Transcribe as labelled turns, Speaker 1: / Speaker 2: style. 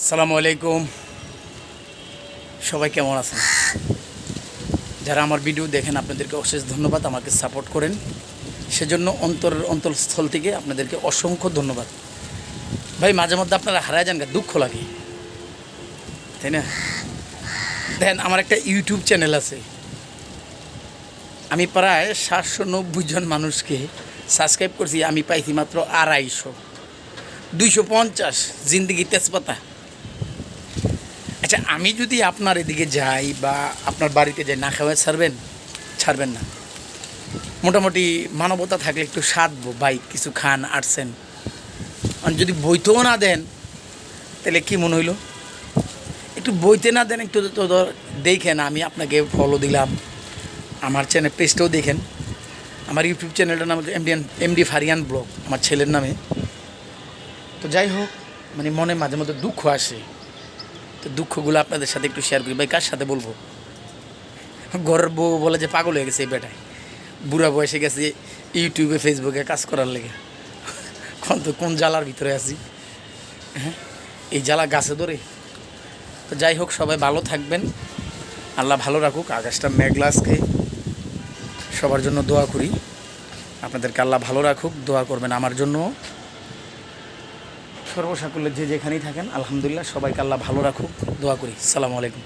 Speaker 1: আসসালামু আলাইকুম। সবাই কেমন আছেন? যারা আমার ভিডিও দেখেন আপনাদেরকে অশেষ ধন্যবাদ, আমাকে সাপোর্ট করেন সেজন্য অন্তরস্থল থেকে আপনাদেরকে অসংখ্য ধন্যবাদ। ভাই মাঝে মধ্যে আপনারা হারায় যান, দুঃখ লাগে, তাই না? দেখেন আমার একটা ইউটিউব চ্যানেল আছে, আমি প্রায় 790 জন মানুষকে সাবস্ক্রাইব করছি, আমি পাইছি মাত্র 250, 250 জিন্দিগি তেজপাতা। আচ্ছা, আমি যদি আপনার এদিকে যাই বা আপনার বাড়িতে যাই, না খাওয়া ছাড়বেন না? মোটামুটি মানবতা থাকলে একটু সাধবো, ভাই কিছু খান, আসছেন। আর যদি বইতেও না দেন তাহলে কি মনে হইলো? একটু বইতে না দেন, একটু তো দেখেন, আমি আপনাকে ফলো দিলাম, আমার চ্যানেল পেজটাও দেখেন। আমার ইউটিউব চ্যানেলটার নাম এমডি ফারিয়ান ব্লগ, আমার ছেলের নামে। তো যাই হোক, মানে মনে মাঝে মধ্যে দুঃখ আসে, তো দুঃখগুলো আপনাদের সাথে একটু শেয়ার করি। ভাই কার সাথে বলবো? ঘরের বউ বলে যে পাগল হয়ে গেছে এই বেটায়, বুড়া বয়সে গেছে ইউটিউবে ফেসবুকে কাজ করার লেগে। কোন জ্বালার ভিতরে আছি, হ্যাঁ, এই জ্বালা গাছে ধরে। তো যাই হোক, সবাই ভালো থাকবেন, আল্লাহ ভালো রাখুক। আকাশটা মেঘলা আজকে, সবার জন্য দোয়া করি, আপনাদেরকে আল্লাহ ভালো রাখুক, দোয়া করবেন আমার জন্য। সর্বসাকুল্যে যে যেখানেই থাকেন, আলহামদুলিল্লাহ, সবাইকে আল্লাহ ভালো রাখুক, দোয়া করি। আসসালামু আলাইকুম।